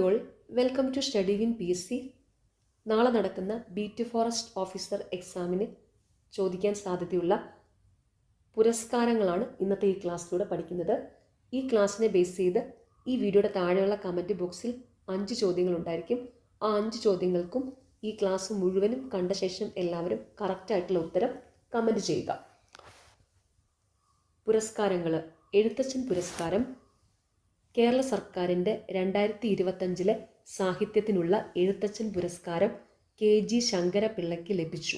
All, welcome to study in PSC. നാളെ നടക്കുന്ന beat forest officer എക്സാമിന് ചോദിക്കാൻ സാധ്യതയുള്ള പുരസ്കാരങ്ങളാണ് ഇന്നത്തെ ഈ ക്ലാസ്സിലൂടെ പഠിക്കുന്നത്. ഈ ക്ലാസ്സിനെ ബേസ് ചെയ്ത് ഈ വീഡിയോയുടെ താഴെയുള്ള കമൻറ്റ് ബോക്സിൽ 5 ചോദ്യങ്ങളുണ്ടായിരിക്കും. ആ 5 ചോദ്യങ്ങൾക്കും ഈ ക്ലാസ് മുഴുവനും കണ്ട ശേഷം എല്ലാവരും കറക്റ്റായിട്ടുള്ള ഉത്തരം കമൻറ്റ് ചെയ്യുക. പുരസ്കാരങ്ങൾ: എഴുത്തച്ഛൻ പുരസ്കാരം കേരള സർക്കാരിൻ്റെ 2025 സാഹിത്യത്തിനുള്ള എഴുത്തച്ഛൻ പുരസ്കാരം KG ശങ്കരപിള്ളയ്ക്ക് ലഭിച്ചു.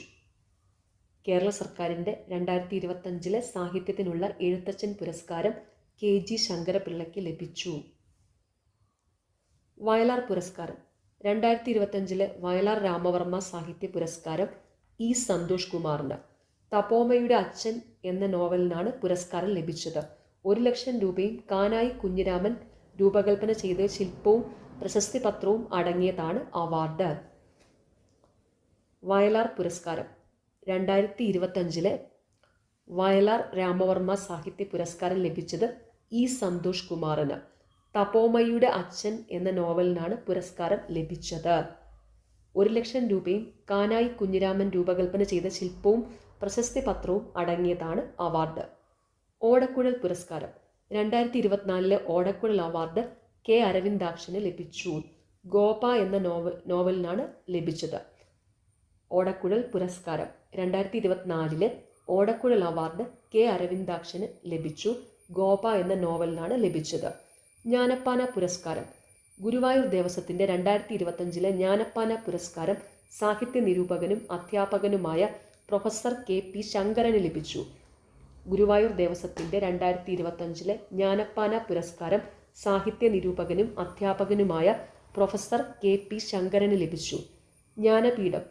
കേരള സർക്കാരിൻ്റെ 2025 സാഹിത്യത്തിനുള്ള എഴുത്തച്ഛൻ പുരസ്കാരം KG ശങ്കരപിള്ളയ്ക്ക് ലഭിച്ചു. വയലാർ പുരസ്കാരം 2025 വയലാർ രാമവർമ്മ സാഹിത്യ പുരസ്കാരം E. സന്തോഷ് കുമാറിന്. തപോമയുടെ അച്ഛൻ എന്ന നോവലിനാണ് പുരസ്കാരം ലഭിച്ചത്. 1 ലക്ഷം രൂപയും കാനായി കുഞ്ഞിരാമൻ രൂപകൽപ്പന ചെയ്ത ശില്പവും പ്രശസ്തി പത്രവും അടങ്ങിയതാണ് അവാർഡ്. വയലാർ പുരസ്കാരം 2025 വയലാർ രാമവർമ്മ സാഹിത്യ പുരസ്കാരം ലഭിച്ചത് E. സന്തോഷ് കുമാറിന്. തപോമയുടെ അച്ഛൻ എന്ന നോവലിനാണ് പുരസ്കാരം ലഭിച്ചത്. 1 ലക്ഷം രൂപയും കാനായി കുഞ്ഞിരാമൻ രൂപകൽപ്പന ചെയ്ത ശില്പവും പ്രശസ്തി പത്രവും അടങ്ങിയതാണ് അവാർഡ്. ഓടക്കുഴൽ പുരസ്കാരം 2024 ഓടക്കുഴൽ അവാർഡ് K. അരവിന്ദാക്ഷന് ലഭിച്ചു. ഗോപ എന്ന നോവലിനാണ് ലഭിച്ചത്. ഓടക്കുഴൽ പുരസ്കാരം 2024 ഓടക്കുഴൽ അവാർഡ് K. അരവിന്ദാക്ഷന് ലഭിച്ചു. ഗോപ എന്ന നോവലിനാണ് ലഭിച്ചത്. ജ്ഞാനപ്പാന പുരസ്കാരം ഗുരുവായൂർ ദേവസ്വത്തിൻ്റെ 2025 ജ്ഞാനപ്പാന പുരസ്കാരം സാഹിത്യ നിരൂപകനും അധ്യാപകനുമായ പ്രൊഫസർ KP ശങ്കരന് ലഭിച്ചു. ഗുരുവായൂർ ദേവസ്വത്തിൻ്റെ 2025 ജ്ഞാനപ്പാന പുരസ്കാരം സാഹിത്യ നിരൂപകനും അധ്യാപകനുമായ പ്രൊഫസർ KP ശങ്കരന് ലഭിച്ചു. ജ്ഞാനപീഠം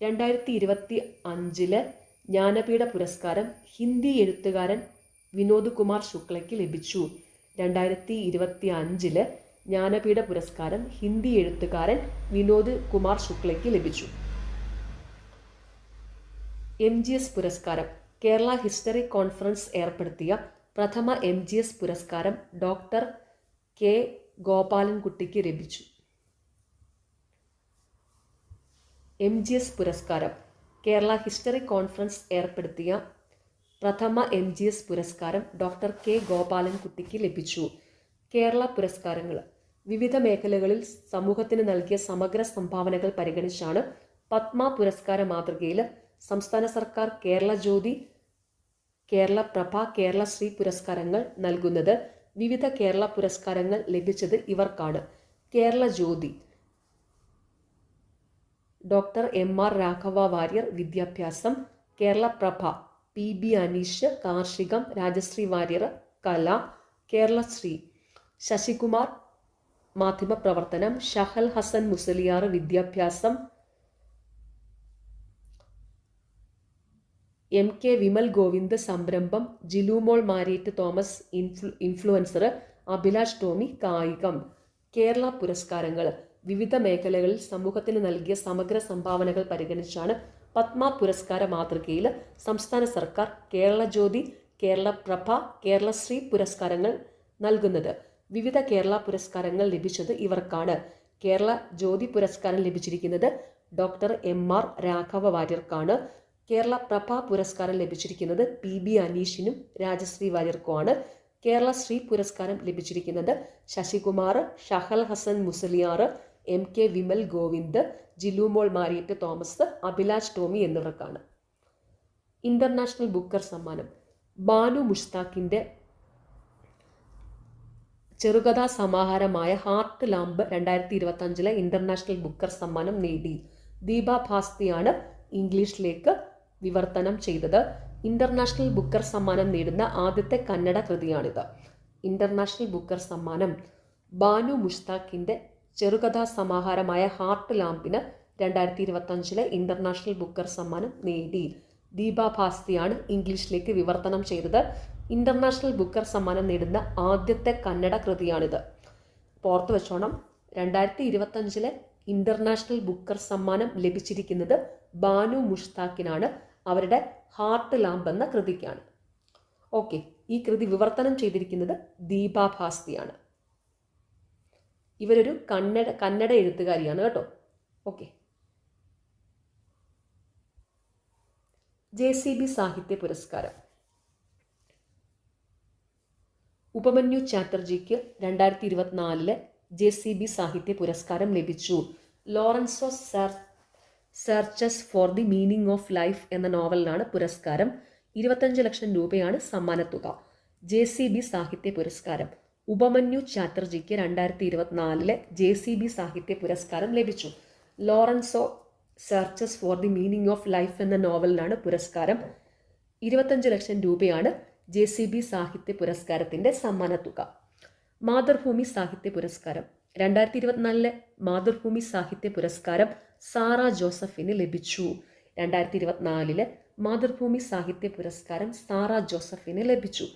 2025 ജ്ഞാനപീഠ പുരസ്കാരം ഹിന്ദി എഴുത്തുകാരൻ വിനോദ് കുമാർ ശുക്ലയ്ക്ക് ലഭിച്ചു. 2025 ജ്ഞാനപീഠ പുരസ്കാരം ഹിന്ദി എഴുത്തുകാരൻ വിനോദ് കുമാർ ശുക്ലയ്ക്ക് ലഭിച്ചു. MGS പുരസ്കാരം കേരള ഹിസ്റ്ററി കോൺഫറൻസ് ഏർപ്പെടുത്തിയ പ്രഥമ MGS പുരസ്കാരം ഡോക്ടർ K. ഗോപാലൻകുട്ടിക്ക് ലഭിച്ചു. MGS പുരസ്കാരം കേരള ഹിസ്റ്ററി കോൺഫറൻസ് ഏർപ്പെടുത്തിയ പ്രഥമ MGS പുരസ്കാരം ഡോക്ടർ K. ഗോപാലൻകുട്ടിക്ക് ലഭിച്ചു. കേരള പുരസ്കാരങ്ങൾ വിവിധ മേഖലകളിൽ സമൂഹത്തിന് നൽകിയ സമഗ്ര സംഭാവനകൾ പരിഗണിച്ചാണ് പത്മ പുരസ്കാര മാതൃകയിൽ സംസ്ഥാന സർക്കാർ കേരള ജ്യോതി, കേരള പ്രഭ, കേരളശ്രീ പുരസ്കാരങ്ങൾ നൽകുന്നത്. വിവിധ കേരള പുരസ്കാരങ്ങൾ ലഭിച്ചത് ഇവർക്കാണ്. കേരള ജ്യോതി ഡോക്ടർ MR രാഘവ വാര്യർ വിദ്യാഭ്യാസം, കേരള പ്രഭ PB അനീഷ് കാർഷികം, രാജശ്രീ വാര്യർ കല, കേരളശ്രീ ശശികുമാർ മാധ്യമപ്രവർത്തനം, ഷഹൽ ഹസൻ മുസലിയാർ വിദ്യാഭ്യാസം, MK വിമൽ ഗോവിന്ദ് സംരംഭം, ജിലുമോൾ മാരിയറ്റ് തോമസ് ഇൻഫ്ലുവൻസർ, അഭിലാഷ് ടോമി കായികം. കേരള പുരസ്കാരങ്ങൾ വിവിധ മേഖലകളിൽ സമൂഹത്തിന് നൽകിയ സമഗ്ര സംഭാവനകൾ പരിഗണിച്ചാണ് പത്മ പുരസ്കാര മാതൃകയിൽ സംസ്ഥാന സർക്കാർ കേരള ജ്യോതി, കേരള പ്രഭ, കേരളശ്രീ പുരസ്കാരങ്ങൾ നൽകുന്നത്. വിവിധ കേരള പുരസ്കാരങ്ങൾ ലഭിച്ചത് ഇവർക്കാണ്. കേരള ജ്യോതി പുരസ്കാരം ലഭിച്ചിരിക്കുന്നത് ഡോക്ടർ MR രാഘവ വാര്യർക്കാണ്. കേരള പ്രഭ പുരസ്കാരം ലഭിച്ചിരിക്കുന്നത് PB അനീഷിനും രാജശ്രീ വാര്യർക്കുമാണ്. കേരളശ്രീ പുരസ്കാരം ലഭിച്ചിരിക്കുന്നത് ശശികുമാർ, ഷഹൽ ഹസൻ മുസലിയാർ, MK വിമൽ ഗോവിന്ദ്, ജിലുമോൾ മാരിയറ്റ് തോമസ്, അഭിലാഷ് ടോമി എന്നിവർക്കാണ്. ഇന്റർനാഷണൽ ബുക്കർ സമ്മാനം ബാനു മുഷ്താഖിൻ്റെ ചെറുകഥാ സമാഹാരമായ ഹാർട്ട് ലാമ്പ് 2025 ഇന്റർനാഷണൽ ബുക്കർ സമ്മാനം നേടി. ദീപ ഭാസ്തിയാണ് ഇംഗ്ലീഷിലേക്ക് വിവർത്തനം ചെയ്തത്. ഇന്റർനാഷണൽ ബുക്കർ സമ്മാനം നേടുന്ന ആദ്യത്തെ കന്നഡ കൃതിയാണിത്. ഇന്റർനാഷണൽ ബുക്കർ സമ്മാനം ബാനു മുഷ്താഖിൻ്റെ ചെറുകഥാ സമാഹാരമായ ഹാർട്ട് ലാമ്പിന് 2025 ഇന്റർനാഷണൽ ബുക്കർ സമ്മാനം നേടി. ദീപ ഭാസ്തിയാണ് ഇംഗ്ലീഷിലേക്ക് വിവർത്തനം ചെയ്തത്. ഇന്റർനാഷണൽ ബുക്കർ സമ്മാനം നേടുന്ന ആദ്യത്തെ കന്നഡ കൃതിയാണിത്. ഓർത്ത് വെച്ചോണം, 2025 ഇന്റർനാഷണൽ ബുക്കർ സമ്മാനം ലഭിച്ചിരിക്കുന്നത് ബാനു മുഷ്താഖിനാണ്. അവരുടെ ഹാർട്ട് ലാമ്പ് എന്ന കൃതിക്കാണ്. ഓക്കെ, ഈ കൃതി വിവർത്തനം ചെയ്തിരിക്കുന്നത് ദീപ ഭാസ്തിയാണ്. ഇവരൊരു കന്നഡ എഴുത്തുകാരിയാണ് കേട്ടോ. ഓക്കെ. JCB സാഹിത്യ പുരസ്കാരം. ഉപമന്യു ചാറ്റർജിക്ക് 2024 JCB സാഹിത്യ പുരസ്കാരം ലഭിച്ചു. Lorenzo searches for the meaning of life എന്ന നോവലിനാണ് പുരസ്കാരം. 25 ലക്ഷം രൂപയാണ് സമ്മാനത്തുക. JCB സാഹിത്യ പുരസ്കാരം. ഉപമന്യു ചാറ്റർജിക്ക് 2024 JCB സാഹിത്യ പുരസ്കാരം ലഭിച്ചു. Lorenzo searches for the meaning of life എന്ന നോവലിനാണ് പുരസ്കാരം. 25 ലക്ഷം രൂപയാണ് JCB സാഹിത്യ പുരസ്കാരത്തിൻ്റെ സമ്മാനത്തുക. മാതൃഭൂമി സാഹിത്യ പുരസ്കാരം. 2024 മാതൃഭൂമി സാഹിത്യ പുരസ്കാരം സാറ ജോസഫിന് ലഭിച്ചു. 2024 മാതൃഭൂമി സാഹിത്യ പുരസ്കാരം സാറ ജോസഫിന് ലഭിച്ചു.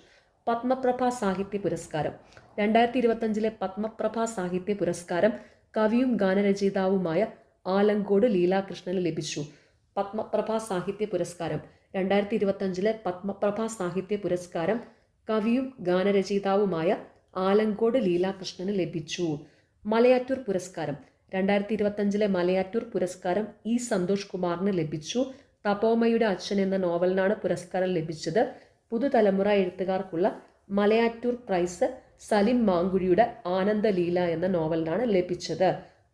പത്മപ്രഭ സാഹിത്യ പുരസ്കാരം. 2025 പത്മപ്രഭ സാഹിത്യ പുരസ്കാരം കവിയും ഗാനരചയിതാവുമായ ആലങ്കോട് ലീലാകൃഷ്ണന് ലഭിച്ചു. പത്മപ്രഭ സാഹിത്യ പുരസ്കാരം. 2025 പത്മപ്രഭ സാഹിത്യ പുരസ്കാരം കവിയും ഗാനരചയിതാവുമായ ആലങ്കോട് ലീലാകൃഷ്ണന് ലഭിച്ചു. മലയാറ്റൂർ പുരസ്കാരം. 2025 മലയാറ്റൂർ പുരസ്കാരം E. സന്തോഷ് കുമാറിന് ലഭിച്ചു. തപോമയുടെ അച്ഛൻ എന്ന നോവലിനാണ് പുരസ്കാരം ലഭിച്ചത്. പുതുതലമുറ എഴുത്തുകാർക്കുള്ള മലയാറ്റൂർ പ്രൈസ് സലിം മാങ്കുഴിയുടെ ആനന്ദലീല എന്ന നോവലിനാണ് ലഭിച്ചത്.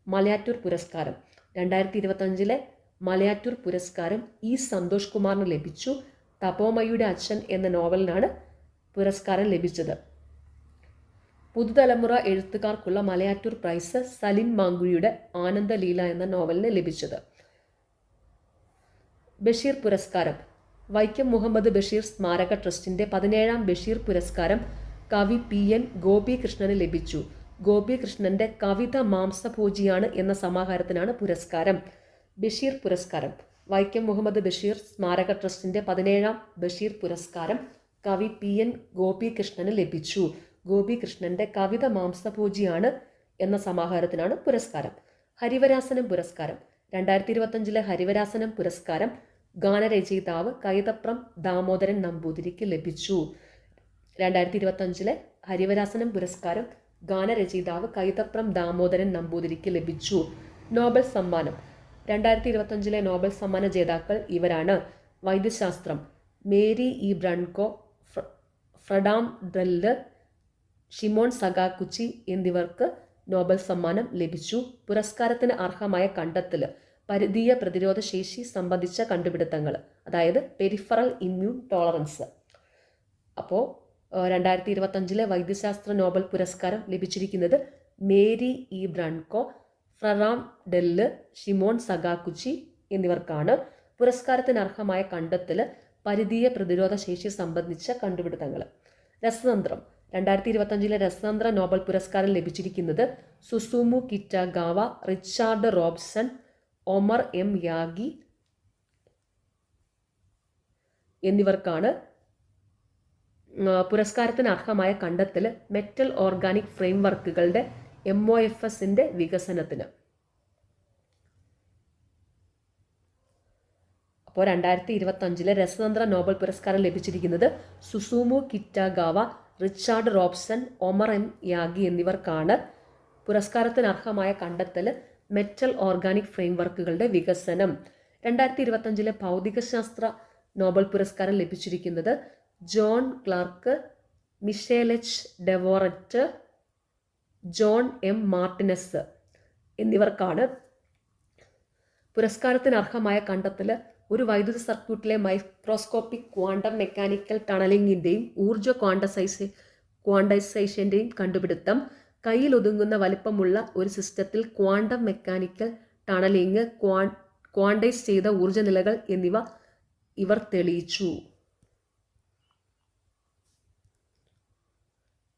മലയാറ്റൂർ പുരസ്കാരം. 2025 മലയാറ്റൂർ പുരസ്കാരം E. സന്തോഷ് കുമാറിന് ലഭിച്ചു. തപോമയുടെ അച്ഛൻ എന്ന നോവലിനാണ് പുരസ്കാരം ലഭിച്ചത്. പുതുതലമുറ എഴുത്തുകാർക്കുള്ള മലയാറ്റൂർ പ്രൈസ് സലിം മാങ്കുഴിയുടെ ആനന്ദലീല എന്ന നോവലിന് ലഭിച്ചത്. ബഷീർ പുരസ്കാരം. വൈക്കം മുഹമ്മദ് ബഷീർ സ്മാരക ട്രസ്റ്റിന്റെ 17ാം ബഷീർ പുരസ്കാരം കവി PN ഗോപികൃഷ്ണന് ലഭിച്ചു. ഗോപികൃഷ്ണന്റെ കവിത മാംസഭോജിയാണ് എന്ന സമാഹാരത്തിനാണ് പുരസ്കാരം. ബഷീർ പുരസ്കാരം. വൈക്കം മുഹമ്മദ് ബഷീർ സ്മാരക ട്രസ്റ്റിന്റെ 17ാം ബഷീർ പുരസ്കാരം കവി PN ഗോപികൃഷ്ണന് ലഭിച്ചു. ഗോപികൃഷ്ണന്റെ കവിത മാംസഭോജിയാണ് എന്ന സമാഹാരത്തിനാണ് പുരസ്കാരം. ഹരിവരാസനം പുരസ്കാരം. 2025 ഹരിവരാസനം പുരസ്കാരം ഗാനരചയിതാവ് കൈതപ്രം ദാമോദരൻ നമ്പൂതിരിക്ക് ലഭിച്ചു. 2025 ഹരിവരാസനം പുരസ്കാരം ഗാനരചയിതാവ് കൈതപ്രം ദാമോദരൻ നമ്പൂതിരിക്ക് ലഭിച്ചു. നോബൽ സമ്മാനം. 2025 നോബൽ സമ്മാന ജേതാക്കൾ ഇവരാണ്. വൈദ്യശാസ്ത്രം മേരി ഇ ബ്രൺകോ, ഫ്രഡാം ഡ്രെല്ല്, ഷിമോൺ സഗാക്കുച്ചി എന്നിവർക്ക് നോബൽ സമ്മാനം ലഭിച്ചു. പുരസ്കാരത്തിന് അർഹമായ കണ്ടെത്തൽ പരിധീയ പ്രതിരോധ ശേഷി സംബന്ധിച്ച കണ്ടുപിടുത്തങ്ങൾ, അതായത് പെരിഫറൽ ഇമ്മ്യൂൺ ടോളറൻസ്. അപ്പോൾ 2025 വൈദ്യശാസ്ത്ര നോബൽ പുരസ്കാരം ലഭിച്ചിരിക്കുന്നത് മേരി ഇ ബ്രൺകോ, ഫ്രറാം ഡെല്ല്, ഷിമോൺ സഗാക്കുച്ചി എന്നിവർക്കാണ്. പുരസ്കാരത്തിന് അർഹമായ കണ്ടെത്തൽ പരിധീയ പ്രതിരോധ ശേഷി സംബന്ധിച്ച കണ്ടുപിടുത്തങ്ങൾ. രസതന്ത്രം. 2025 രസതന്ത്ര നോബൽ പുരസ്കാരം ലഭിച്ചിരിക്കുന്നത് Susumu Kitagawa, Richard Robson, Omar M. Yaghi എന്നിവർക്കാണ്. പുരസ്കാരത്തിന് അർഹമായ കണ്ടെത്തൽ മെറ്റൽ ഓർഗാനിക് ഫ്രെയിംവർക്കുകളുടെ MOFSന്റെ വികസനത്തിന്. അപ്പോൾ 2025 രസതന്ത്ര നോബൽ പുരസ്കാരം ലഭിച്ചിരിക്കുന്നത് Susumu Kitagawa, Richard Robson, Omar M. Yaghi എന്നിവർക്കാണ്. പുരസ്കാരത്തിന് അർഹമായ കണ്ടെത്തൽ മെറ്റൽ ഓർഗാനിക് ഫ്രെയിംവർക്കുകളുടെ വികസനം. 2025 ഭൗതികശാസ്ത്ര നോബൽ പുരസ്കാരം ലഭിച്ചിരിക്കുന്നത് John Clarke, Michel H. Devoret, John M. Martinis എന്നിവർക്കാണ്. പുരസ്കാരത്തിന് അർഹമായ കണ്ടെത്തൽ ഒരു വൈദ്യുത സർക്യൂട്ടിലെ മൈക്രോസ്കോപ്പിക് ക്വാണ്ടം മെക്കാനിക്കൽ ടണലിങ്ങിൻ്റെയും ഊർജ്ജ ക്വാണ്ടൈസേഷൻ്റെയും കണ്ടുപിടുത്തം, കയ്യിൽ ഒതുങ്ങുന്ന വലിപ്പമുള്ള ഒരു സിസ്റ്റത്തിൽ ക്വാണ്ടം മെക്കാനിക്കൽ ടണലിങ്, ക്വാണ്ടൈസ് ചെയ്ത ഊർജ്ജ നിലകൾ എന്നിവ ഇവർ തെളിയിച്ചു.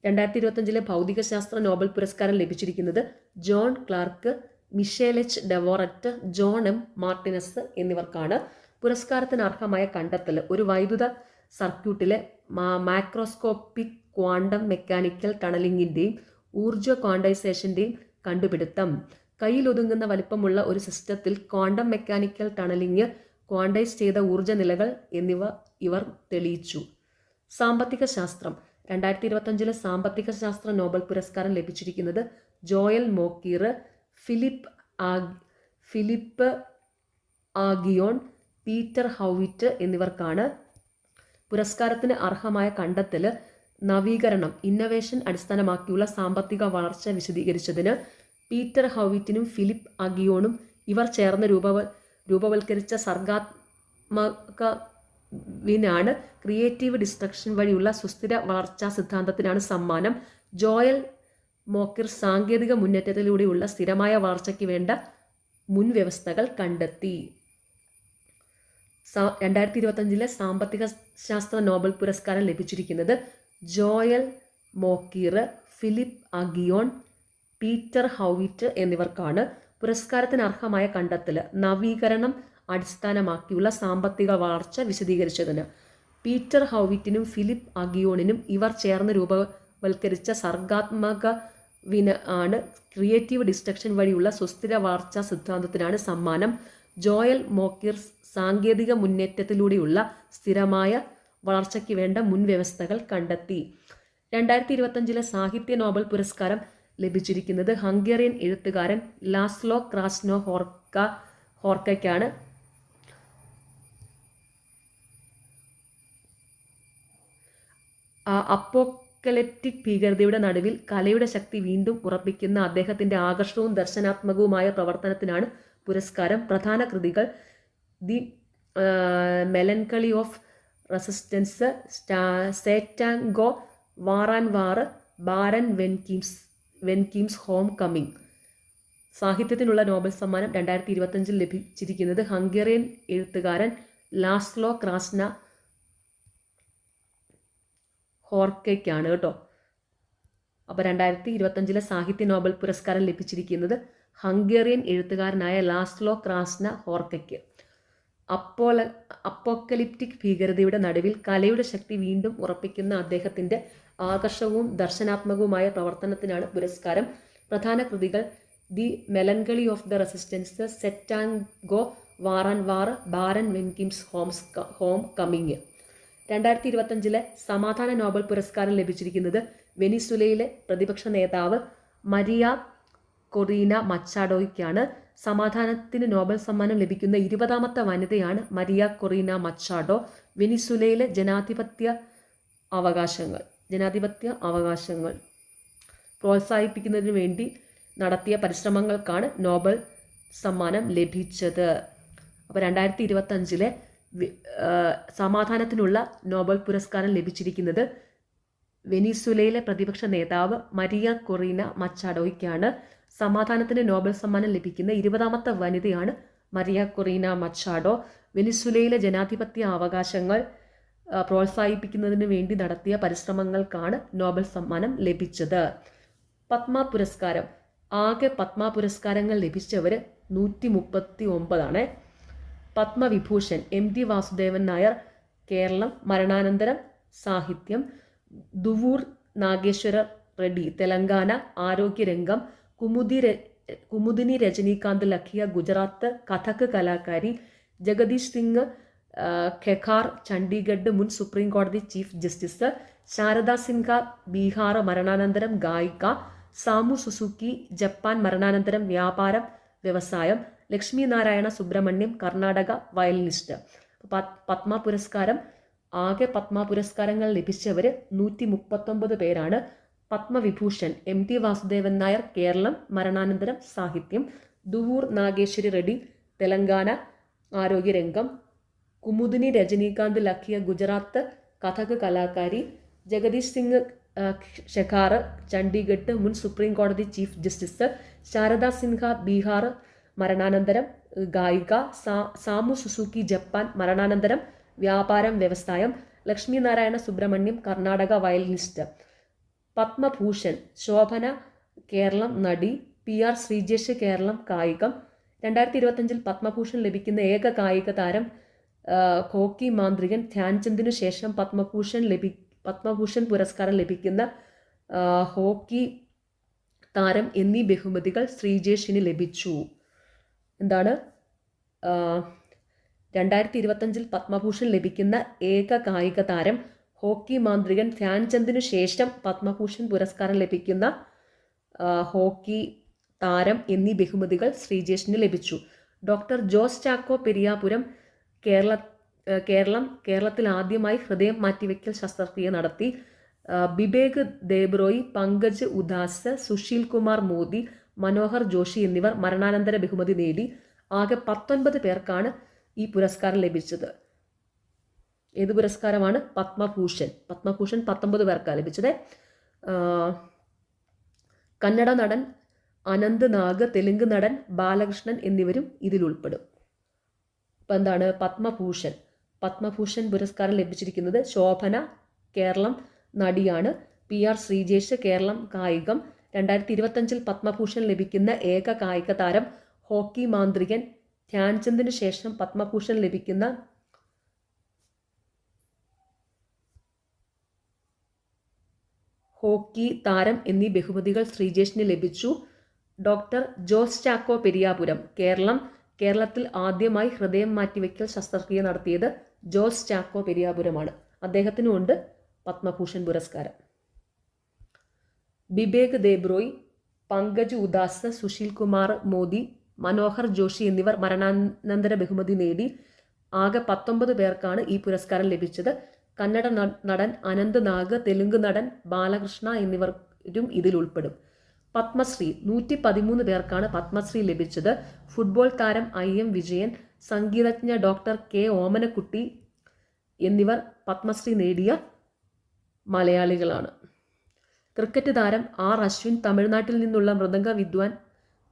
2025 ഭൗതികശാസ്ത്ര നോബൽ പുരസ്കാരം ലഭിച്ചിരിക്കുന്നത് John Clarke, Michel H. Devoret, John M. Martinis എന്നിവർക്കാണ്. പുരസ്കാരത്തിന് അർഹമായ കണ്ടെത്തൽ ഒരു വൈദ്യുത സർക്യൂട്ടിലെ മാക്രോസ്കോപ്പിക് ക്വാണ്ടം മെക്കാനിക്കൽ ടണലിങ്ങിൻ്റെയും ഊർജ്ജ ക്വാണ്ടൈസേഷൻ്റെയും കണ്ടുപിടുത്തം, കയ്യിൽ ഒതുങ്ങുന്ന വലിപ്പമുള്ള ഒരു സിസ്റ്റത്തിൽ ക്വാണ്ടം മെക്കാനിക്കൽ ടണലിങ്, ക്വാണ്ടൈസ് ചെയ്ത ഊർജ്ജ നിലകൾ എന്നിവ ഇവർ തെളിയിച്ചു. സാമ്പത്തിക ശാസ്ത്രം. 2025 സാമ്പത്തിക ശാസ്ത്ര നോബൽ പുരസ്കാരം ലഭിച്ചിരിക്കുന്നത് ജോയൽ മോക്കീർ, ഫിലിപ്പ് ആഗിയോൺ, പീറ്റർ ഹൗവിറ്റ് എന്നിവർക്കാണ്. പുരസ്കാരത്തിന് അർഹമായ കണ്ടെത്തൽ നവീകരണം ഇന്നവേഷൻ അടിസ്ഥാനമാക്കിയുള്ള സാമ്പത്തിക വളർച്ച വിശദീകരിച്ചതിന് പീറ്റർ ഹൗവിറ്റിനും ഫിലിപ്പ് അഗിയോണും ഇവർ ചേർന്ന് രൂപവൽക്കരിച്ച സർഗാത്മകവിനാണ് ക്രിയേറ്റീവ് ഡിസ്ട്രക്ഷൻ വഴിയുള്ള സുസ്ഥിര വളർച്ചാ സിദ്ധാന്തത്തിനാണ് സമ്മാനം. ജോയൽ മോക്കിർ സാങ്കേതിക മുന്നേറ്റത്തിലൂടെയുള്ള സ്ഥിരമായ വളർച്ചയ്ക്ക് വേണ്ട മുൻവ്യവസ്ഥകൾ കണ്ടെത്തി. 2025 സാമ്പത്തിക ശാസ്ത്ര നോബൽ പുരസ്കാരം ലഭിച്ചിരിക്കുന്നത് ജോയൽ മോക്കീർ, ഫിലിപ്പ് അഗിയോൺ, പീറ്റർ ഹൗവിറ്റ് എന്നിവർക്കാണ്. പുരസ്കാരത്തിന് അർഹമായ കണ്ടെത്തൽ നവീകരണം അടിസ്ഥാനമാക്കിയുള്ള സാമ്പത്തിക വളർച്ച വിശദീകരിച്ചതിന് പീറ്റർ ഹൗവിറ്റിനും ഫിലിപ്പ് അഗിയോണിനും ഇവർ ചേർന്ന് രൂപവൽക്കരിച്ച സർഗാത്മകവിനാണ് ക്രിയേറ്റീവ് ഡിസ്ട്രക്ഷൻ വഴിയുള്ള സുസ്ഥിര വളർച്ചാ സിദ്ധാന്തത്തിനാണ് സമ്മാനം. ജോയൽ മോക്കിർ സാങ്കേതിക മുന്നേറ്റത്തിലൂടെയുള്ള സ്ഥിരമായ വളർച്ചയ്ക്ക് വേണ്ട മുൻവ്യവസ്ഥകൾ കണ്ടെത്തി. 2025 സാഹിത്യ നോബൽ പുരസ്കാരം ലഭിച്ചിരിക്കുന്നത് ഹംഗേറിയൻ എഴുത്തുകാരൻ ലാസ്ലോ ക്രാസ്നോ ഹോർക്കയ്ക്കാണ്. അപ്പോക്കലിപ്റ്റിക് ഭീകരതയുടെ നടുവിൽ കലയുടെ ശക്തി വീണ്ടും ഉറപ്പിക്കുന്ന അദ്ദേഹത്തിൻ്റെ ആകർഷകവും ദർശനാത്മകവുമായ പ്രവർത്തനത്തിനാണ് പുരസ്കാരം. പ്രധാന കൃതികൾ the melancholy of resistance, Satantango, war and war, Baron Wenckheim's homecoming. സാഹിത്യത്തിനുള്ള നോബൽ സമ്മാനം 2025 ലഭിച്ചിരിക്കുന്നത് ഹംഗേറിയൻ എഴുത്തുകാരൻ ലാസ്ലോ ക്രാസ്ന ഹോർക്കയ്ക്കാണ് കേട്ടോ. അപ്പോൾ 2025 സാഹിത്യ നോബൽ പുരസ്കാരം ലഭിച്ചിരിക്കുന്നത് ഹംഗേറിയൻ എഴുത്തുകാരനായ ലാസ്ലോ ക്രാസ്ന ഹോർക്കയ്ക്ക്. അപ്പോക്കലിപ്റ്റിക് ഭീകരതയുടെ നടുവിൽ കലയുടെ ശക്തി വീണ്ടും ഉറപ്പിക്കുന്ന അദ്ദേഹത്തിൻ്റെ ആകർഷകവും ദർശനാത്മകവുമായ പ്രവർത്തനത്തിനാണ് പുരസ്കാരം. പ്രധാന കൃതികൾ the melancholy of the resistance, Satantango, war and war, Baron Wenckheim's homecoming. 2025 സമാധാന നോബൽ പുരസ്കാരം ലഭിച്ചിരിക്കുന്നത് വെനിസുലയിലെ പ്രതിപക്ഷ നേതാവ് മരിയ കൊറീന മച്ചാഡോയ്ക്കാണ്. സമാധാനത്തിന് നോബൽ സമ്മാനം ലഭിക്കുന്ന 20ാമത്തെ വനിതയാണ് മരിയ കൊറീന മച്ചാഡോ. വെനിസുലയിലെ ജനാധിപത്യ അവകാശങ്ങൾ പ്രോത്സാഹിപ്പിക്കുന്നതിന് വേണ്ടി നടത്തിയ പരിശ്രമങ്ങൾക്കാണ് നോബൽ സമ്മാനം ലഭിച്ചത്. അപ്പോൾ 2025 സമാധാനത്തിനുള്ള നോബൽ പുരസ്കാരം ലഭിച്ചിരിക്കുന്നത് വെനിസുലയിലെ പ്രതിപക്ഷ നേതാവ് മരിയ കൊറീന മച്ചാഡോയ്ക്കാണ്. സമാധാനത്തിന് നോബൽ സമ്മാനം ലഭിക്കുന്ന 20ാമത്തെ വനിതയാണ് മരിയ കൊറീന മച്ചാഡോ. വെനിസുലയിലെ ജനാധിപത്യ അവകാശങ്ങൾ പ്രോത്സാഹിപ്പിക്കുന്നതിന് വേണ്ടി നടത്തിയ പരിശ്രമങ്ങൾക്കാണ് നോബൽ സമ്മാനം ലഭിച്ചത്. പത്മ പുരസ്കാരം. ആകെ പത്മ പുരസ്കാരങ്ങൾ ലഭിച്ചവർ 139 പത്മവിഭൂഷൺ MT വാസുദേവൻ നായർ, കേരളം, മരണാനന്തരം സാഹിത്യം. ദുവൂർ നാഗേശ്വര റെഡ്ഡി, തെലങ്കാന, ആരോഗ്യരംഗം. കുമുദിനി രജനീകാന്ത് ലഖിയ, ഗുജറാത്ത്, കഥക് കലാകാരി. ജഗദീഷ് സിംഗ് ഖെഖാർ, ചണ്ഡീഗഡ്, മുൻ സുപ്രീം കോടതി ചീഫ് ജസ്റ്റിസ്. ശാരദ സിൻഹ, ബീഹാർ, മരണാനന്തരം ഗായിക. സാമു സുസുക്കി, ജപ്പാൻ, മരണാനന്തരം വ്യാപാരം വ്യവസായം. ലക്ഷ്മി നാരായണ സുബ്രഹ്മണ്യം, കർണാടക, വയലിനിസ്റ്റ്. പത്മ പുരസ്കാരം. ആകെ പത്മ പുരസ്കാരങ്ങൾ ലഭിച്ചവർ 139 പേരാണ്. പത്മവിഭൂഷൺ MT വാസുദേവൻ നായർ, കേരളം, മരണാനന്തരം സാഹിത്യം. ദുവൂർ നാഗേശ്വരി റെഡ്ഡി, തെലങ്കാന, ആരോഗ്യരംഗം. കുമുദിനി രജനീകാന്ത് ലഖിയ, ഗുജറാത്ത്, കഥക് കലാകാരി. ജഗദീഷ് സിംഗ് ഖെഖാർ, ചണ്ഡീഗഡ്, മുൻ സുപ്രീം കോടതി ചീഫ് ജസ്റ്റിസ്. ശാരദ സിൻഹ, ബീഹാർ, മരണാനന്തരം ഗായിക. സാമു സുസുക്കി, ജപ്പാൻ, മരണാനന്തരം വ്യാപാരം വ്യവസായം. ലക്ഷ്മി നാരായണ സുബ്രഹ്മണ്യം, കർണാടക, വയലിനിസ്റ്റ്. പത്മഭൂഷൺ ശോഭന, കേരളം, നടി. PR ശ്രീജേഷ്, കേരളം, കായികം. 2025 പത്മഭൂഷൺ ലഭിക്കുന്ന ഏക കായിക താരം ഹോക്കി മാന്ത്രികൻ ധ്യാൻചന്ദിനു ശേഷം പത്മഭൂഷൺ പുരസ്കാരം ലഭിക്കുന്ന ഹോക്കി താരം എന്നീ ബഹുമതികൾ ശ്രീജേഷിന് ലഭിച്ചു. 2025 പത്മഭൂഷൺ ലഭിക്കുന്ന ഏക കായിക താരം ഹോക്കി മാന്ത്രികൻ ധ്യാൻചന്ദിനു ശേഷം പത്മഭൂഷൺ പുരസ്കാരം ലഭിക്കുന്ന ഹോക്കി താരം എന്നീ ബഹുമതികൾ ശ്രീജേഷിന് ലഭിച്ചു. ഡോക്ടർ ജോസ് ചാക്കോ പെരിയാപുരം കേരളത്തിൽ ആദ്യമായി ഹൃദയം മാറ്റിവെക്കൽ ശസ്ത്രക്രിയ നടത്തി. ബിബേക് ദേബ്രോയി, പങ്കജ് ഉദാസ്, സുശീൽ കുമാർ മോദി, മനോഹർ ജോഷി എന്നിവർ മരണാനന്തര ബഹുമതി നേടി. ആകെ 19 പേർക്കാണ് ഈ പുരസ്കാരം ലഭിച്ചത്. ഏത് പുരസ്കാരമാണ്? പത്മഭൂഷൺ. 19 പേർക്കാണ് ലഭിച്ചത്. കന്നഡ നടൻ അനന്ത് നാഗ്, തെലുങ്ക് നടൻ ബാലകൃഷ്ണൻ എന്നിവരും ഇതിൽ ഉൾപ്പെടും. ഇപ്പം എന്താണ്? പത്മഭൂഷൺ പുരസ്കാരം ലഭിച്ചിരിക്കുന്നത് ശോഭന, കേരളം നടിയാണ്. PR ശ്രീജേഷ്, കേരളം കായികം. 2025 പത്മഭൂഷൺ ലഭിക്കുന്ന ഏക കായിക താരം. ഹോക്കി മാന്ത്രികൻ ധ്യാൻചന്ദിന് ശേഷം പത്മഭൂഷൺ ലഭിക്കുന്ന ഹോക്കി താരം എന്നീ ബഹുമതികൾ ശ്രീജേഷിന് ലഭിച്ചു. ഡോക്ടർ ജോസ് ചാക്കോ പെരിയാപുരം, കേരളത്തിൽ ആദ്യമായി ഹൃദയം മാറ്റിവെക്കൽ ശസ്ത്രക്രിയ നടത്തിയത് ജോസ് ചാക്കോ പെരിയാപുരമാണ്. അദ്ദേഹത്തിനുമുണ്ട് പത്മഭൂഷൺ പുരസ്കാരം. ബിബേക് ദേബ്രോയ്, പങ്കജ് ഉദാസ്, സുശീൽ കുമാർ മോദി, മനോഹർ ജോഷി എന്നിവർ മരണാനന്തര ബഹുമതി നേടി. ആകെ 19 പേർക്കാണ് ഈ പുരസ്കാരം ലഭിച്ചത്. കന്നഡ നടൻ അനന്ത് നാഗ്, തെലുങ്ക് നടൻ ബാലകൃഷ്ണ എന്നിവരും ഇതിൽ ഉൾപ്പെടും. പത്മശ്രീ 113 പേർക്കാണ് പത്മശ്രീ ലഭിച്ചത്. ഫുട്ബോൾ താരം IM വിജയൻ, സംഗീതജ്ഞ ഡോക്ടർ K ഓമനക്കുട്ടി എന്നിവർ പത്മശ്രീ നേടിയ മലയാളികളാണ്. ക്രിക്കറ്റ് താരം R അശ്വിൻ, തമിഴ്നാട്ടിൽ നിന്നുള്ള മൃദംഗ വിദ്വാൻ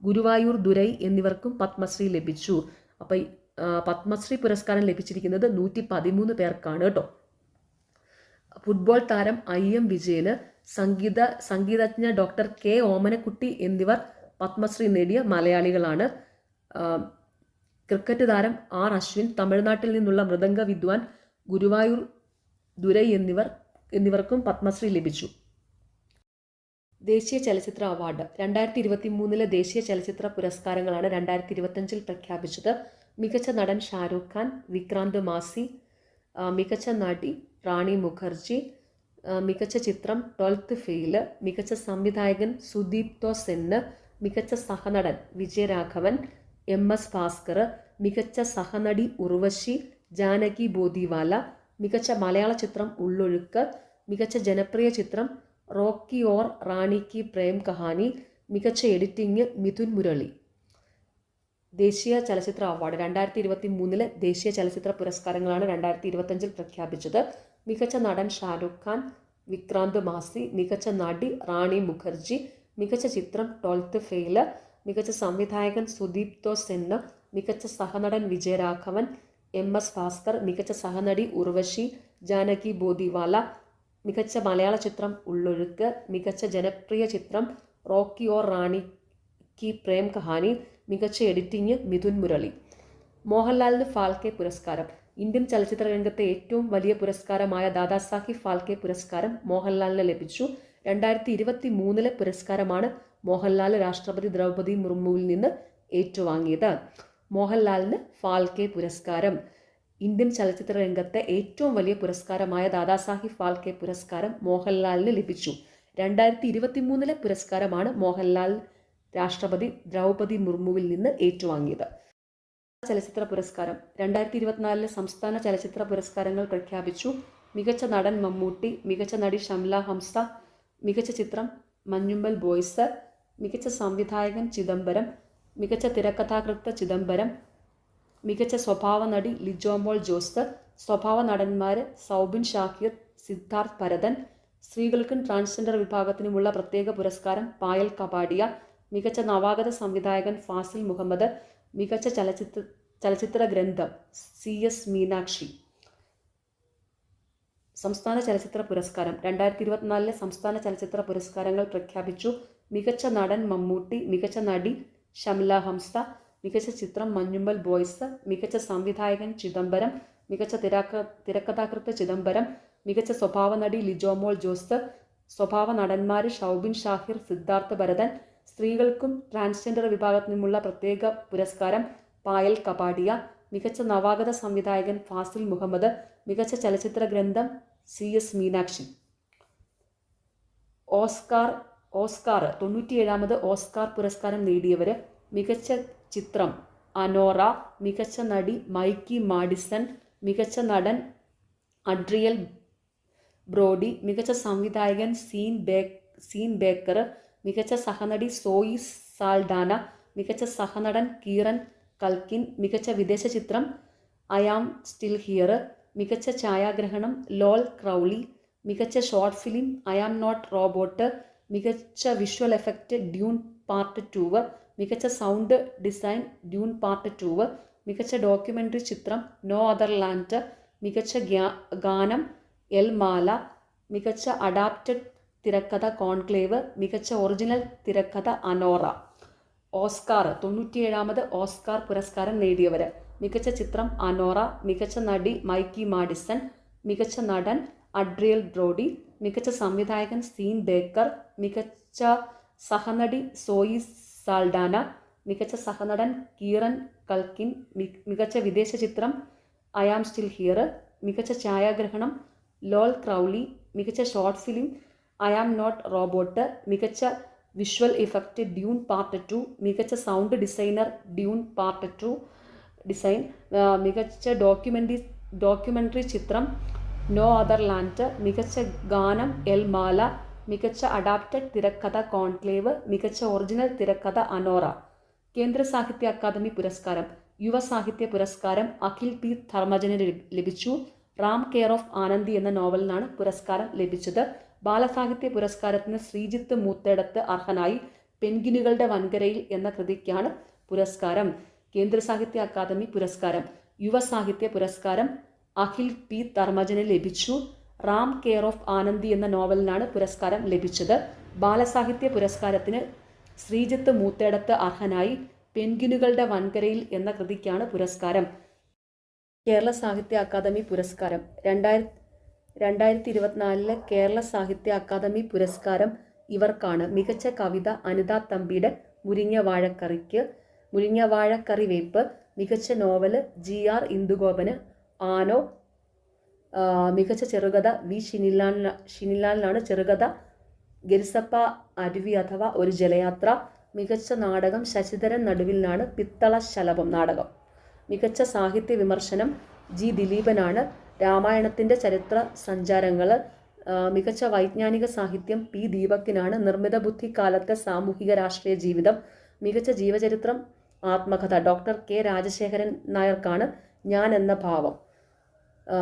ഗുരുവായൂർ ദുരൈ എന്നിവർക്കും പത്മശ്രീ ലഭിച്ചു. അപ്പം പത്മശ്രീ പുരസ്കാരം ലഭിച്ചിരിക്കുന്നത് 113 പേർക്കാണ് കേട്ടോ. ഫുട്ബോൾ താരം IM വിജയന്, സംഗീതജ്ഞ ഡോക്ടർ K ഓമനക്കുട്ടി എന്നിവർ പത്മശ്രീ നേടിയ മലയാളികളാണ്. ക്രിക്കറ്റ് താരം R അശ്വിൻ, തമിഴ്നാട്ടിൽ നിന്നുള്ള മൃദംഗ വിദ്വാൻ ഗുരുവായൂർ ദുരൈ എന്നിവർക്കും പത്മശ്രീ ലഭിച്ചു. ദേശീയ ചലച്ചിത്ര അവാർഡ് 2023 ദേശീയ ചലച്ചിത്ര പുരസ്കാരങ്ങളാണ് 2025 പ്രഖ്യാപിച്ചത്. മികച്ച നടൻ ഷാരൂഖ് ഖാൻ, വിക്രാന്ത് മാസി. മികച്ച നടി റാണി മുഖർജി. മികച്ച ചിത്രം 12th ഫെയിൽ. മികച്ച സംവിധായകൻ സുദീപ്തോ സെന്ന്. മികച്ച സഹനടൻ വിജയരാഘവൻ, MS ഭാസ്കർ. മികച്ച സഹനടി ഉർവശി ജാനകി ബോദിവാല. മികച്ച മലയാള ചിത്രം ഉള്ളൊഴുക്ക്. മികച്ച ജനപ്രിയ ചിത്രം റോക്കി ഓർ റാണി കി പ്രേം കഹാനി. മികച്ച എഡിറ്റിംഗ് മിഥുൻ മുരളി. ദേശീയ ചലച്ചിത്ര അവാർഡ് 2023 ദേശീയ ചലച്ചിത്ര പുരസ്കാരങ്ങളാണ് 2025 പ്രഖ്യാപിച്ചത്. മികച്ച നടൻ ഷാരൂഖ് ഖാൻ, വിക്രാന്ത് മാസി. മികച്ച നടി റാണി മുഖർജി. മികച്ച ചിത്രം 12th ഫെയിൽ. മികച്ച സംവിധായകൻ സുദീപ്തോ സെന്ന്. മികച്ച സഹനടൻ വിജയരാഘവൻ, MS ഭാസ്കർ. മികച്ച സഹനടി ഉർവശി ജാനകി ബോദിവാല. മികച്ച മലയാള ചിത്രം ഉള്ളൊഴുക്ക്. മികച്ച ജനപ്രിയ ചിത്രം റോക്കി ഓർ റാണി കി പ്രേം കഹാനി. മികച്ച എഡിറ്റിംഗ് മിഥുൻ മുരളി. മോഹൻലാലിന് ഫാൽക്കെ പുരസ്കാരം. ഇന്ത്യൻ ചലച്ചിത്ര രംഗത്തെ ഏറ്റവും വലിയ പുരസ്കാരമായ ദാദാസാഹിബ് ഫാൽക്കെ പുരസ്കാരം മോഹൻലാലിന് ലഭിച്ചു. 2023 പുരസ്കാരമാണ് മോഹൻലാൽ രാഷ്ട്രപതി ദ്രൗപദി മുർമുവിൽ നിന്ന് ഏറ്റുവാങ്ങിയത്. മോഹൻലാലിന് ഫാൽക്കെ പുരസ്കാരം. ഇന്ത്യൻ ചലച്ചിത്ര രംഗത്തെ ഏറ്റവും വലിയ പുരസ്കാരമായ ദാദാസാഹിബ് ഫാൽക്കെ പുരസ്കാരം മോഹൻലാലിന് ലഭിച്ചു. 2023 പുരസ്കാരമാണ് മോഹൻലാൽ രാഷ്ട്രപതി ദ്രൗപദി മുർമുവിൽ നിന്ന് ഏറ്റുവാങ്ങിയത്. ചലച്ചിത്ര പുരസ്കാരം 2024 സംസ്ഥാന ചലച്ചിത്ര പുരസ്കാരങ്ങൾ പ്രഖ്യാപിച്ചു. മികച്ച നടൻ മമ്മൂട്ടി. മികച്ച നടി ഷംല ഹംസ. മികച്ച ചിത്രം മഞ്ഞുമ്മൽ ബോയ്സ്. മികച്ച സംവിധായകൻ ചിദംബരം. മികച്ച തിരക്കഥാകൃത്ത് ചിദംബരം. മികച്ച സ്വഭാവ നടി ലിജോമോൾ ജോസ്. സ്വഭാവ നടന്മാർ സൗബിൻ ഷാഹിർ, സിദ്ധാർത്ഥ് ഭരതൻ. സ്ത്രീകൾക്കും ട്രാൻസ്ജെൻഡർ വിഭാഗത്തിനുമുള്ള പ്രത്യേക പുരസ്കാരം പായൽ കപാഡിയ. മികച്ച നവാഗത സംവിധായകൻ ഫാസിൽ മുഹമ്മദ്. മികച്ച ചലച്ചിത്ര ഗ്രന്ഥം CS മീനാക്ഷി. സംസ്ഥാന ചലച്ചിത്ര പുരസ്കാരം 2024 സംസ്ഥാന ചലച്ചിത്ര പുരസ്കാരങ്ങൾ പ്രഖ്യാപിച്ചു. മികച്ച നടൻ മമ്മൂട്ടി. മികച്ച നടി ഷംല ഹംസ. മികച്ച ചിത്രം മഞ്ഞുമ്മൽ ബോയ്സ്. മികച്ച സംവിധായകൻ ചിദംബരം. മികച്ച തിരക്കഥാകൃത്ത് ചിദംബരം. മികച്ച സ്വഭാവ നടി ലിജോമോൾ ജോസ്. സ്വഭാവ നടന്മാർ ഷൗബിൻ ഷാഹിർ, സിദ്ധാർത്ഥ് ഭരതൻ. സ്ത്രീകൾക്കും ട്രാൻസ്ജെൻഡർ വിഭാഗത്തിനുമുള്ള പ്രത്യേക പുരസ്കാരം പായൽ കപാഡിയ. മികച്ച നവാഗത സംവിധായകൻ ഫാസിൽ മുഹമ്മദ്. മികച്ച ചലച്ചിത്ര ഗ്രന്ഥം CS മീനാക്ഷി. ഓസ്കാർ 97ാമത് ഓസ്കാർ പുരസ്കാരം നേടിയവർ: മികച്ച ചിത്രം അനോറ, മികച്ച നടി മൈക്കി മാഡിസൺ, മികച്ച നടൻ അഡ്രിയൽ ബ്രോഡി, മികച്ച സംവിധായകൻ സീൻ ബേക്കർ, മികച്ച സഹനടി സോയി സാൽഡാന, മികച്ച സഹനടൻ കീറൻ കൽക്കിൻ, മികച്ച വിദേശ ചിത്രം ഐ ആം സ്റ്റിൽ ഹിയർ, മികച്ച ഛായാഗ്രഹണം ലോൽ ക്രൗളി, മികച്ച short film I am not robot, മികച്ച വിഷ്വൽ എഫക്റ്റ് ഡ്യൂൺ പാർട്ട് 2, മികച്ച സൗണ്ട് ഡിസൈൻ ഡ്യൂൺ പാർട്ട് 2, മികച്ച ഡോക്യുമെൻ്ററി ചിത്രം നോ അതർ ലാൻഡ്, മികച്ച ഗാനം എൽ മാല, മികച്ച അഡാപ്റ്റഡ് തിരക്കഥ കോൺക്ലേവ്, മികച്ച ഒറിജിനൽ തിരക്കഥ അനോറ. ഓസ്കാർ 97ാമത് ഓസ്കാർ പുരസ്കാരം നേടിയവർ: മികച്ച ചിത്രം അനോറ, മികച്ച നടി മൈക്കി മാഡിസൺ, മികച്ച നടൻ അഡ്രിയൽ ബ്രോഡി, മികച്ച സംവിധായകൻ സീൻ ബേക്കർ, മികച്ച സഹനടി സോയി സാൽഡാന, മികച്ച സഹനടൻ കീറൻ കൽക്കിൻ, മികച്ച വിദേശ ചിത്രം ഐ ആം സ്റ്റിൽ ഹിയർ, മികച്ച ഛായാഗ്രഹണം ലോൽ ക്രൗളി, മികച്ച short film I am not robot, മികച്ച വിഷ്വൽ ഇഫക്റ്റ് ഡ്യൂൺ പാർട്ട് 2, മികച്ച sound designer Dune part 2 design, മികച്ച ഡോക്യുമെൻ്ററി ചിത്രം നോ അതർ ലാൻഡ്, മികച്ച ഗാനം എൽ മാല, മികച്ച അഡാപ്റ്റഡ് തിരക്കഥ കോൺക്ലേവ്, മികച്ച ഒറിജിനൽ തിരക്കഥ അനോറ. കേന്ദ്ര സാഹിത്യ അക്കാദമി പുരസ്കാരം: യുവ സാഹിത്യ പുരസ്കാരം അഖിൽ പി ധർമ്മജന് ലഭിച്ചു. റാം കെയർ ഓഫ് ആനന്ദി എന്ന നോവലിനാണ് പുരസ്കാരം ലഭിച്ചത്. ബാലസാഹിത്യ പുരസ്കാരത്തിന് ശ്രീജിത്ത് മൂത്തേടത്ത് അർഹനായി. പെൻഗിനുകളുടെ വൻകരയിൽ എന്ന കൃതിക്കാണ് പുരസ്കാരം. കേന്ദ്ര സാഹിത്യ അക്കാദമി പുരസ്കാരം: യുവ സാഹിത്യ പുരസ്കാരം അഖിൽ പി ധർമ്മജന് ലഭിച്ചു. റാം കെയർ ഓഫ് ആനന്ദി എന്ന നോവലിനാണ് പുരസ്കാരം ലഭിച്ചത്. ബാലസാഹിത്യ പുരസ്കാരത്തിന് ശ്രീജിത്ത് മൂത്തേടത്ത് അർഹനായി. പെൻഗിനുകളുടെ വൻകരയിൽ എന്ന കൃതിക്കാണ് പുരസ്കാരം. കേരള സാഹിത്യ അക്കാദമി പുരസ്കാരം: 2024 കേരള സാഹിത്യ അക്കാദമി പുരസ്കാരം ഇവർക്കാണ്: മികച്ച കവിത അനിത തമ്പിയുടെ മുരിങ്ങവാഴക്കറി വേപ്പ്, മികച്ച നോവല് GR ഇന്ദുഗോപന് ആനോ, മികച്ച ചെറുകഥ വി ഷിനിലാലിനാണ് ചെറുകഥ ഗരിസപ്പ അരുവി അഥവാ ഒരു ജലയാത്ര, മികച്ച നാടകം ശശിധരൻ നടുവിലിനാണ് പിത്തള ശലഭം നാടകം, മികച്ച സാഹിത്യ വിമർശനം ജി ദിലീപനാണ് രാമായണത്തിൻ്റെ ചരിത്ര സഞ്ചാരങ്ങൾ, മികച്ച വൈജ്ഞാനിക സാഹിത്യം പി ദീപക്കിനാണ് നിർമ്മിത ബുദ്ധി കാലത്തെ സാമൂഹിക രാഷ്ട്രീയ ജീവിതം, മികച്ച ജീവചരിത്രം ആത്മകഥ ഡോക്ടർ കെ രാജശേഖരൻ നായർക്കാണ് ഞാൻ എന്ന ഭാവം,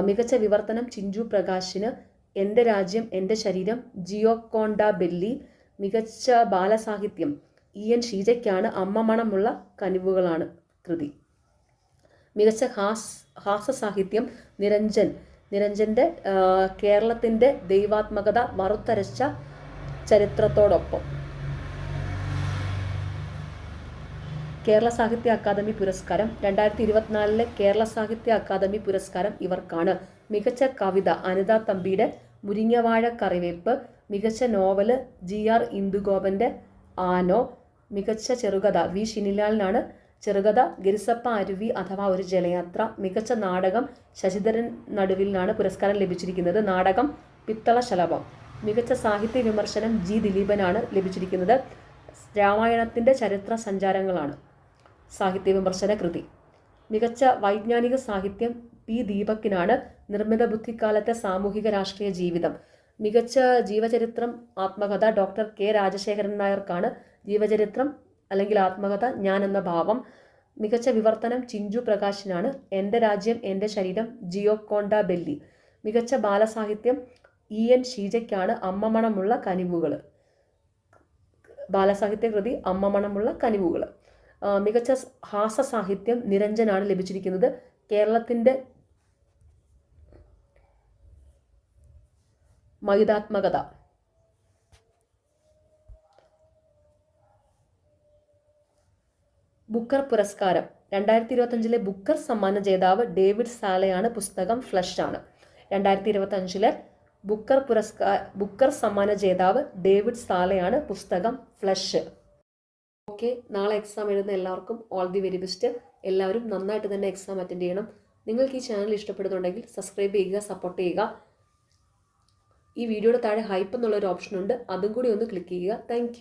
മികച്ച വിവർത്തനം ചിഞ്ചു പ്രകാശിന് എൻ്റെ രാജ്യം എൻ്റെ ശരീരം ജിയോക്കോണ്ട ബെല്ലി, മികച്ച ബാലസാഹിത്യം EN ഷീജയ്ക്കാണ് അമ്മ മണമുള്ള കനിവുകളാണ് കൃതി, മികച്ച ഹാസ്യസാഹിത്യം നിരഞ്ജൻ്റെ കേരളത്തിൻ്റെ ദൈവാത്മകത വറുത്തരച്ച ചരിത്രത്തോടൊപ്പം. കേരള സാഹിത്യ അക്കാദമി പുരസ്കാരം 2024 കേരള സാഹിത്യ അക്കാദമി പുരസ്കാരം ഇവർക്കാണ്: മികച്ച കവിത അനിത തമ്പിയുടെ മുരിങ്ങവാഴ കറിവേപ്പ്, മികച്ച നോവല് GR ഇന്ദുഗോപൻ്റെ ആനോ, മികച്ച ചെറുകഥ വി ഷിനിലാലിനാണ് ചെറുകഥ ഗരിസപ്പ അരുവി അഥവാ ഒരു ജലയാത്ര, മികച്ച നാടകം ശശിധരൻ നടുവിലിനാണ് പുരസ്കാരം ലഭിച്ചിരിക്കുന്നത് നാടകം പിത്തള ശലഭം, മികച്ച സാഹിത്യ വിമർശനം ജി ദിലീപനാണ് ലഭിച്ചിരിക്കുന്നത് രാമായണത്തിൻ്റെ ചരിത്ര സഞ്ചാരങ്ങളാണ് സാഹിത്യ വിമർശന കൃതി, മികച്ച വൈജ്ഞാനിക സാഹിത്യം പി ദീപക്കിനാണ് നിർമ്മിത ബുദ്ധിക്കാലത്തെ സാമൂഹിക രാഷ്ട്രീയ ജീവിതം, മികച്ച ജീവചരിത്രം ആത്മകഥ ഡോക്ടർ കെ രാജശേഖരൻ നായർക്കാണ് ജീവചരിത്രം അല്ലെങ്കിൽ ആത്മകഥ ഞാൻ എന്ന ഭാവം, മികച്ച വിവർത്തനം ചിഞ്ചു പ്രകാശിനാണ് എൻ്റെ രാജ്യം എൻ്റെ ശരീരം ജിയോക്കോണ്ട ബെല്ലി, മികച്ച ബാലസാഹിത്യം EN ഷീജയ്ക്കാണ് അമ്മ മണമുള്ള കനിവുകൾ ബാലസാഹിത്യ കൃതി അമ്മ മണമുള്ള കനിവുകൾ, മികച്ച ഹാസ്യസാഹിത്യം നിരഞ്ജനാണ് ലഭിച്ചിരിക്കുന്നത് കേരളത്തിൻ്റെ മഹിതാത്മകത. ബുക്കർ പുരസ്കാരം 2025 ബുക്കർ സമ്മാന ജേതാവ് ഡേവിഡ് സാലയാണ്. പുസ്തകം ഫ്ലഷ് ആണ്. 2025 ബുക്കർ സമ്മാന ജേതാവ് ഡേവിഡ് സാലയാണ്. പുസ്തകം ഫ്ലഷ്. ഓക്കെ, നാളെ എക്സാം എഴുതുന്ന എല്ലാവർക്കും ഓൾ ദി വെരി ബെസ്റ്റ്. എല്ലാവരും നന്നായിട്ട് തന്നെ എക്സാം അറ്റൻഡ് ചെയ്യണം. നിങ്ങൾക്ക് ഈ ചാനൽ ഇഷ്ടപ്പെടുന്നുണ്ടെങ്കിൽ സബ്സ്ക്രൈബ് ചെയ്യുക, സപ്പോർട്ട് ചെയ്യുക. ഈ വീഡിയോയുടെ താഴെ ഹൈപ്പ് എന്നുള്ളൊരു ഓപ്ഷൻ ഉണ്ട്, അതും കൂടി ഒന്ന് ക്ലിക്ക് ചെയ്യുക. താങ്ക്